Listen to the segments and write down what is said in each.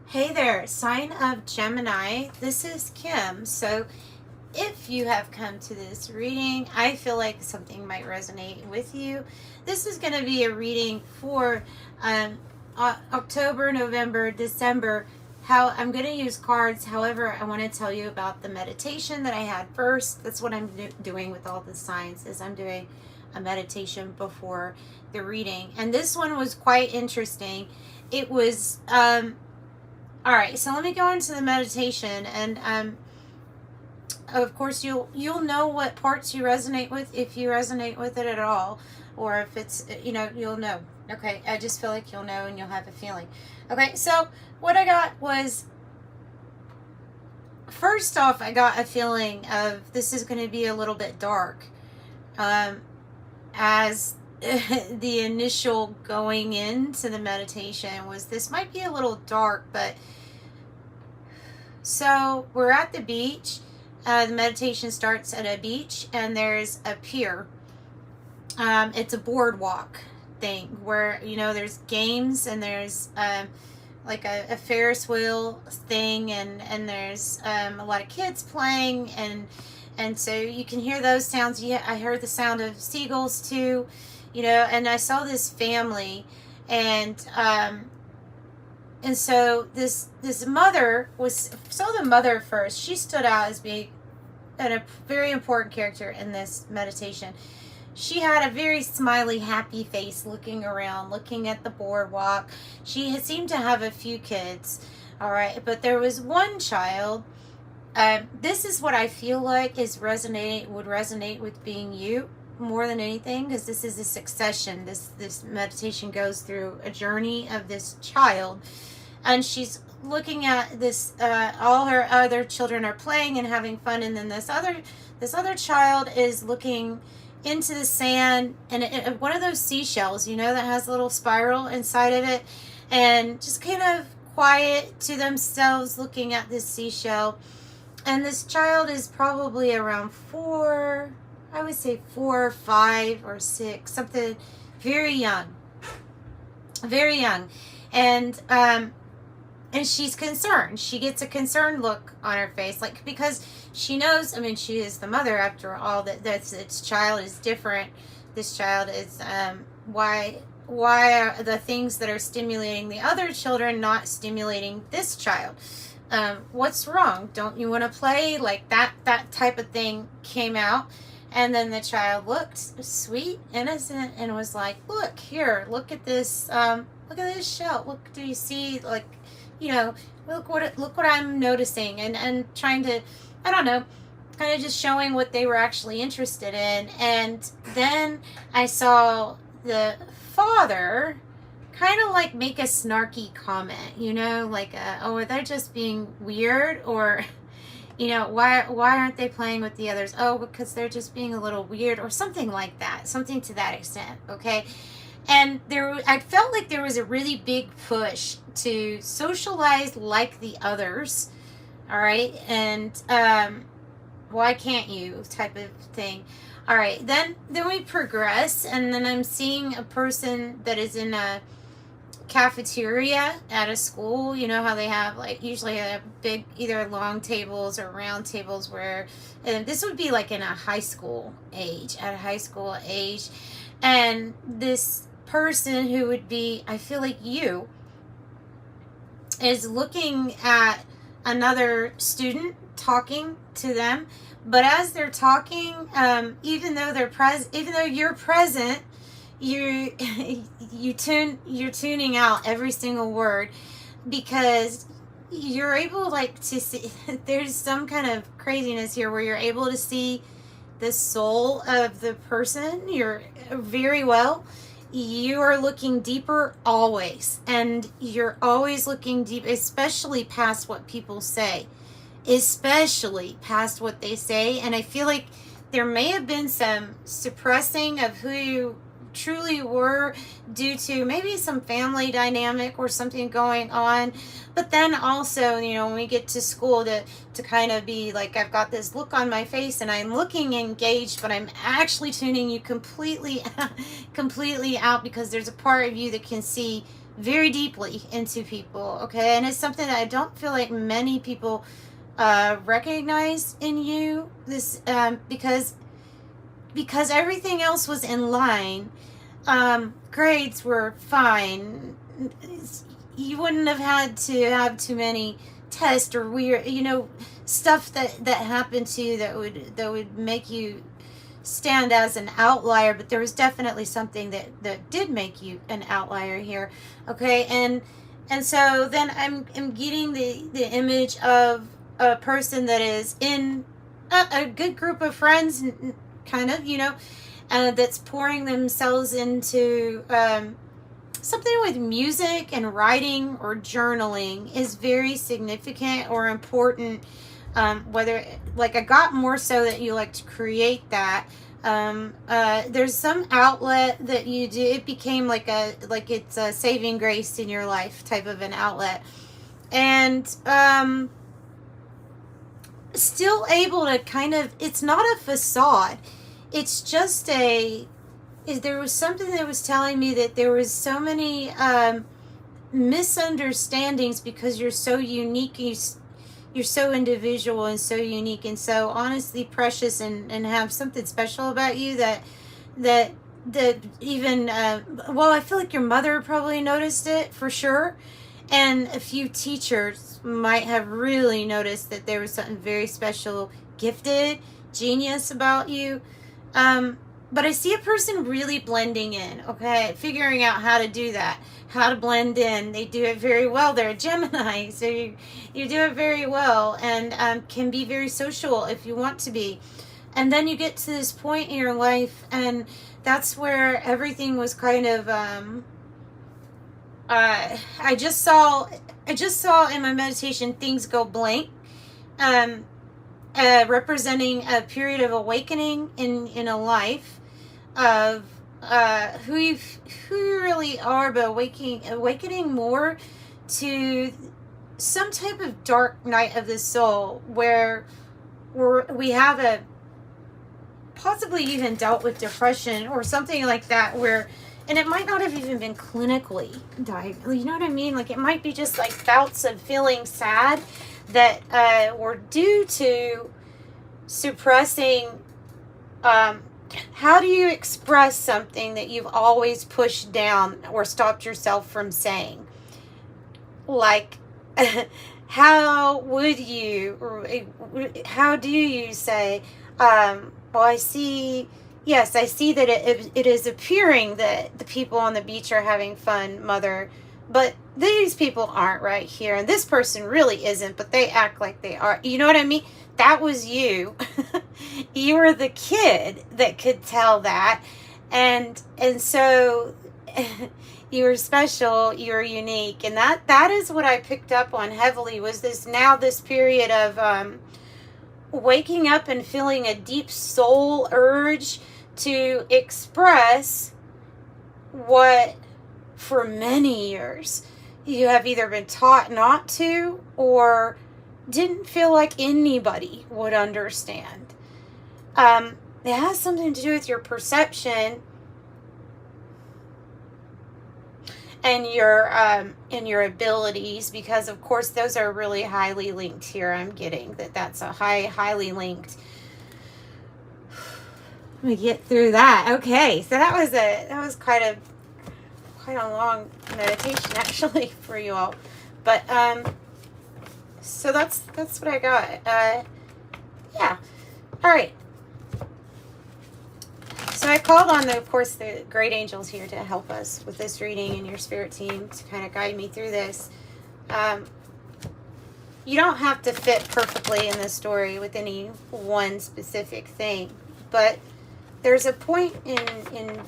Hey there, sign of Gemini. This is Kim. So, if you have come to this reading, I feel like something might resonate with you. This is going to be a reading for October, November, December. How I'm going to use cards. However, I want to tell you about the meditation that I had first. That's what I'm doing with all the signs. Is I'm doing a meditation before the reading, and this one was quite interesting. It was. All right, so let me go into the meditation, and of course you'll know what parts you resonate with, if you resonate with it at all, or if it's you'll know. Okay, I just feel like you'll know and you'll have a feeling. Okay, so what I got was, first off, I got a feeling of this is going to be a little bit dark, as the initial going into the meditation was this might be a little dark, but so we're at the beach. The meditation starts at a beach, and there's a pier. It's a boardwalk thing where there's games, and there's like a Ferris wheel thing, and there's a lot of kids playing, and so you can hear those sounds. Yeah, I heard the sound of seagulls too. And I saw this family, and so this mother saw the mother first. She stood out as being a very important character in this meditation. She had a very smiley, happy face, looking around, looking at the boardwalk. She seemed to have a few kids, all right, but there was one child. This is what I feel like would resonate with being you more than anything, because this is a succession. This meditation goes through a journey of this child, and she's looking at this. All her other children are playing and having fun, and then this other child is looking into the sand, and one of those seashells, that has a little spiral inside of it, and just kind of quiet to themselves, looking at this seashell. And this child is probably around 4. I would say 4, 5, or 6, something very young, and she's concerned. She gets a concerned look on her face, like, because she knows. I mean, she is the mother after all. This child is different. This child is why are the things that are stimulating the other children not stimulating this child? What's wrong? Don't you want to play? Like that type of thing came out. And then the child looked sweet, innocent, and was like, "Look here, look at this shell. Look, do you see? Like, look what I'm noticing," and trying to, I don't know, kind of just showing what they were actually interested in. And then I saw the father kind of like make a snarky comment, like, "Oh, are they just being weird?" Or why aren't they playing with the others? Oh, because they're just being a little weird, or something like that, something to that extent. Okay. And I felt like there was a really big push to socialize like the others. All right. And why can't you type of thing. All right. Then we progress, and then I'm seeing a person that is in a cafeteria at a school. You know how they have, like, usually a big, either long tables or round tables, where, and this would be like in a high school age, and this person who would be, I feel like you, is looking at another student, talking to them. But as they're talking, even though you're present, you're tuning out every single word, because you're able, like, to see. There's some kind of craziness here where you're able to see the soul of the person. You're very well. You are looking deeper always, and you're always looking deep, especially past what people say, especially past what they say. And I feel like there may have been some suppressing of who you truly were, due to maybe some family dynamic or something going on. But then also, when we get to school, to kind of be like, I've got this look on my face and I'm looking engaged, but I'm actually tuning you completely out, because there's a part of you that can see very deeply into people, okay? And it's something that I don't feel like many people recognize in you. This because everything else was in line. Grades were fine. You wouldn't have had to have too many tests or weird, stuff that happened to you that would make you stand as an outlier. But there was definitely something that did make you an outlier here, okay? And so then I'm getting the image of a person that is in a good group of friends, kind of, that's pouring themselves into something with music and writing or journaling is very significant or important. Whether, like, I got more so that you like to create that. There's some outlet that you do. It became like it's a saving grace in your life type of an outlet. And still able to kind of, it's not a facade. It's just there was something that was telling me that there was so many misunderstandings because you're so unique. You're so individual and so unique and so honestly precious and have something special about you that even, well, I feel like your mother probably noticed it for sure. And a few teachers might have really noticed that there was something very special, gifted, genius about you. But I see a person really blending in, okay? Figuring out how to do that, how to blend in. They do it very well. They're a Gemini, so you do it very well, and can be very social if you want to be. And then you get to this point in your life, and that's where everything was kind of, I just saw in my meditation things go blank, representing a period of awakening in a life of who you really are, but awakening more to some type of dark night of the soul where we have a possibly even dealt with depression or something like that, and it might not have even been clinically diagnosed. You know what I mean? Like, it might be just like bouts of feeling sad that were due to suppressing. How do you express something that you've always pushed down or stopped yourself from saying? Like, how do you say, well, I see that it is appearing that the people on the beach are having fun, Mother, but these people aren't right here, and this person really isn't, but they act like they are. You know what I mean? That was you. You were the kid that could tell that, and so you were special, you were unique, and that is what I picked up on heavily, was this period of waking up and feeling a deep soul urge to express what for many years you have either been taught not to or didn't feel like anybody would understand. It has something to do with your perception and your abilities, because of course those are really highly linked here. I'm getting that's a highly linked. Let me get through that. Okay, so that was quite a long meditation actually for you all, but so that's what I got. Yeah, all right. So I called on of course the great angels here to help us with this reading, and your spirit team to kind of guide me through this. You don't have to fit perfectly in this story with any one specific thing, but there's a point in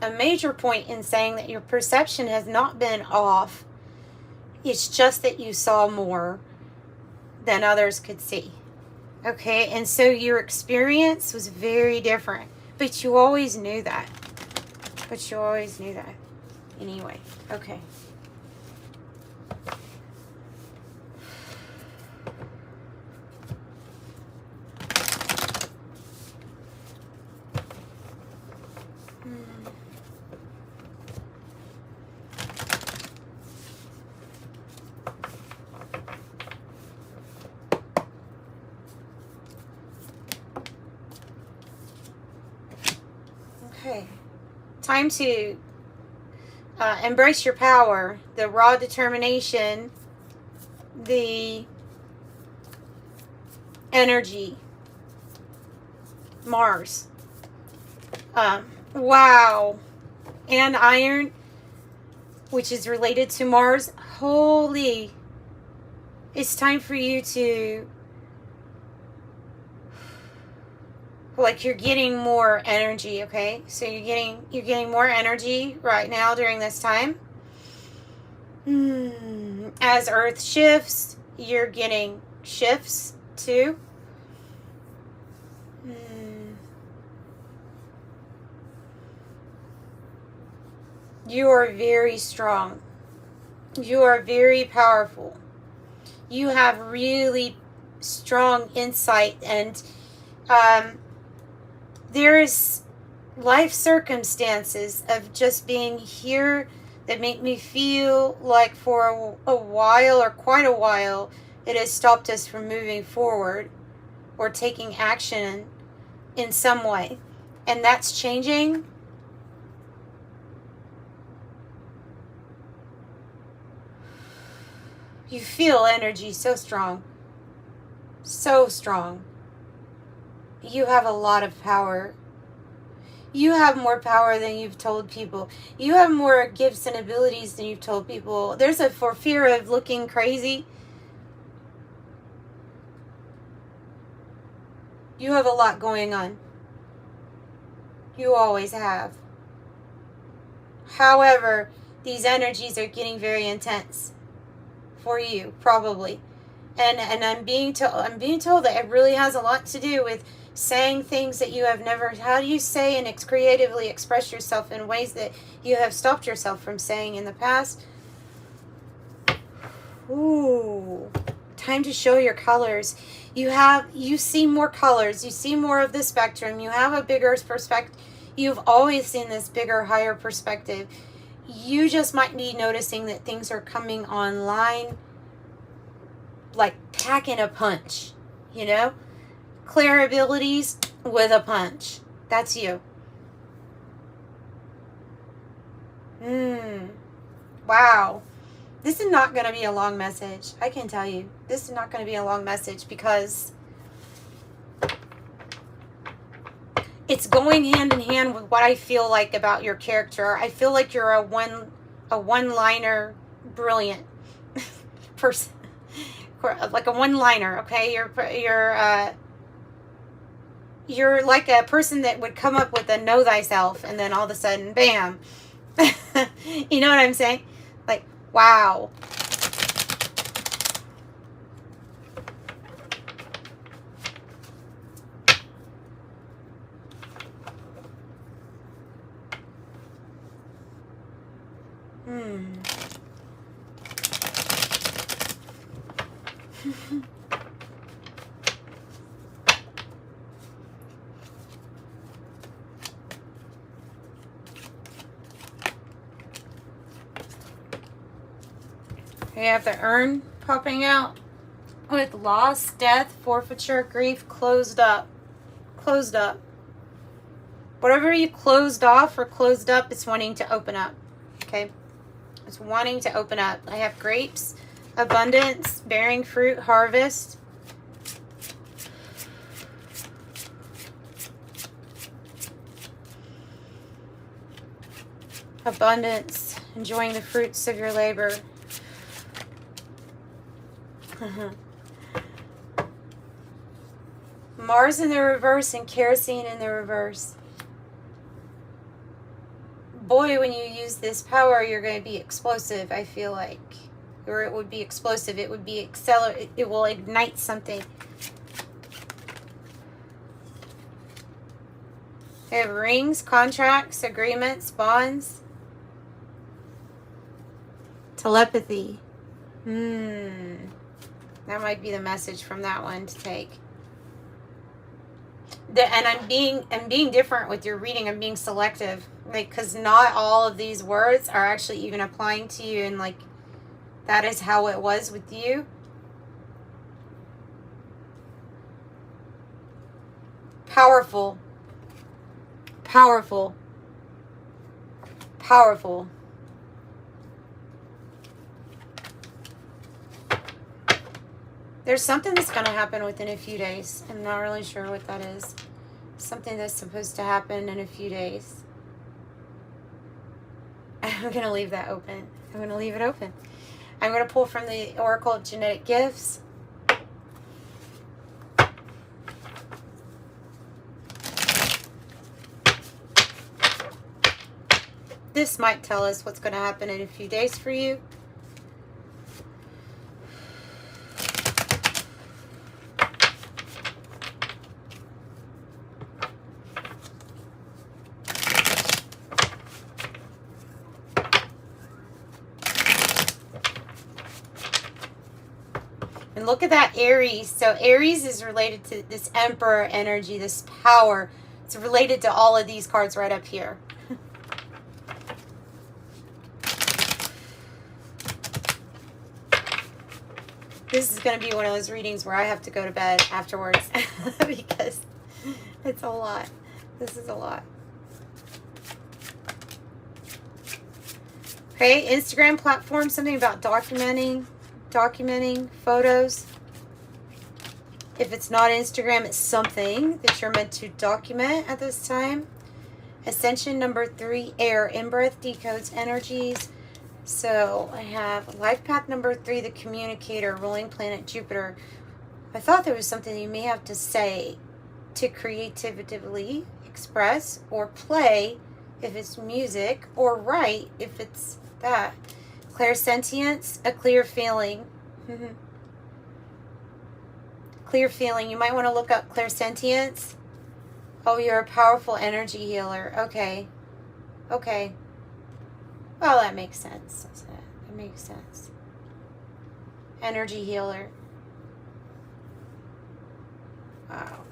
a major point in saying that your perception has not been off. It's just that you saw more than others could see. Okay, and so your experience was very different. But you always knew that. Anyway, okay. time to embrace your power, the raw determination, the energy. Mars. Wow. And iron, which is related to Mars. Holy. It's time for you to, like, you're getting more energy, okay? So you're getting more energy right now during this time. As Earth shifts, you're getting shifts too. You are very strong. You are very powerful. You have really strong insight, and there's life circumstances of just being here that make me feel like for a while, or quite a while, it has stopped us from moving forward or taking action in some way. And that's changing. You feel energy so strong. So strong. You have a lot of power. You have more power than you've told people. You have more gifts and abilities than you've told people. There's a for fear of looking crazy. You have a lot going on. You always have. However, these energies are getting very intense for you, probably. And I'm being told that it really has a lot to do with saying things that you have never. How do you say and creatively express yourself in ways that you have stopped yourself from saying in the past? Ooh, time to show your colors. You see more colors. You see more of the spectrum. You have a bigger perspective. You've always seen this bigger, higher perspective. You just might be noticing that things are coming online like packing a punch, you know? Clear abilities with a punch. That's you. Wow. This is not going to be a long message. I can tell you. This is not going to be a long message because it's going hand in hand with what I feel like about your character. I feel like you're a one-liner brilliant person. Like a one-liner, okay? You're like a person that would come up with a know thyself, and then all of a sudden, bam. You know what I'm saying? Like, wow. We have the urn popping out with loss, death, forfeiture, grief, closed up. Closed up. Whatever you closed off or closed up, it's wanting to open up. Okay? It's wanting to open up. I have grapes, abundance, bearing fruit, harvest. Abundance, enjoying the fruits of your labor. Mars in the reverse and kerosene in the reverse. Boy, when you use this power, you're going to be explosive, I feel like. Or it would be explosive. It would be accelerate. It will ignite something. We have rings, contracts, agreements, bonds. Telepathy. That might be the message from that one to take. And I'm being different with your reading. I'm being selective, like, because not all of these words are actually even applying to you, and like that is how it was with you. Powerful. Powerful. powerful. There's something that's going to happen within a few days. I'm not really sure what that is. Something that's supposed to happen in a few days. I'm going to leave that open. I'm going to leave it open. I'm going to pull from the Oracle of Genetic Gifts. This might tell us what's going to happen in a few days for you. And look at that Aries. So Aries is related to this Emperor energy, this power. It's related to all of these cards right up here. This is going to be one of those readings where I have to go to bed afterwards because it's a lot. This is a lot. Okay, Instagram platform, something about documenting photos. If it's not Instagram, it's something that you're meant to document at this time. Ascension number 3, air, in-breath decodes energies. So I have life path number 3, the communicator, ruling planet Jupiter. I thought there was something you may have to say to creatively express or play if it's music, or write if it's that. Clairsentience, a clear feeling. Clear feeling. You might want to look up clairsentience. Oh, you're a powerful energy healer. Okay. Okay. Well, that makes sense. That makes sense. Energy healer. Wow.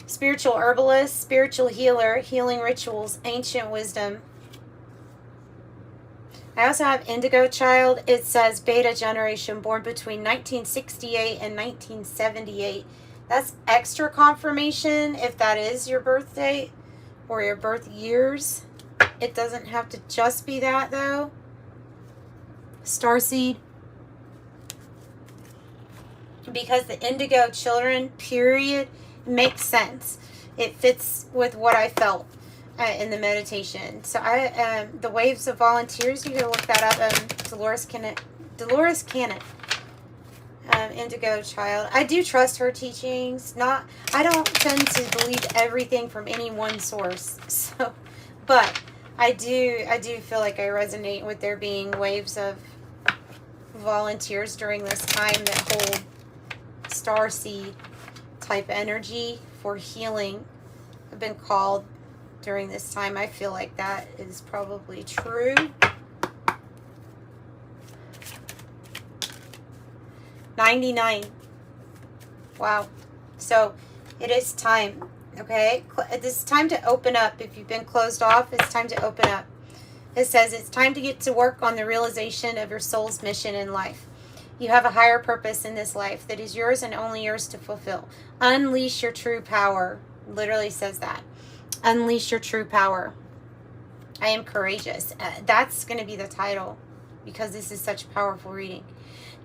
Spiritual herbalist, spiritual healer, healing rituals, ancient wisdom. I also have indigo child. It says beta generation, born between 1968 and 1978. That's extra confirmation if that is your birth date or your birth years. It doesn't have to just be that, though. Starseed. Because the indigo children, period, makes sense. It fits with what I felt in the meditation. So the Waves of Volunteers, you can look that up. Dolores Cannon. Indigo child. I do trust her teachings. I don't tend to believe everything from any one source. So, but I do feel like I resonate with there being waves of volunteers during this time that hold starseed type energy for healing. I've been called during this time. I feel like that is probably true. 99. Wow. So it is time. Okay, it's time to open up. If you've been closed off, it's time to open up. It says it's time to get to work on the realization of your soul's mission in life. You have a higher purpose in this life that is yours and only yours to fulfill. Unleash your true power. Literally says that. Unleash your true power. I am courageous. That's going to be the title because this is such a powerful reading.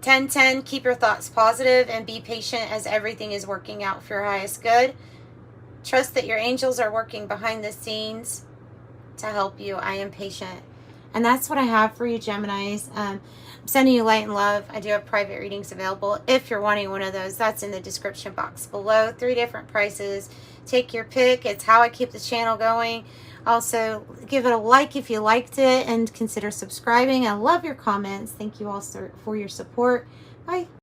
10:10, keep your thoughts positive and be patient as everything is working out for your highest good. Trust that your angels are working behind the scenes to help you. I am patient. And that's what I have for you, Geminis. I'm sending you light and love. I do have private readings available. If you're wanting one of those, that's in the description box below. 3 different prices. Take your pick. It's how I keep the channel going. Also, give it a like if you liked it and consider subscribing. I love your comments. Thank you all for your support. Bye.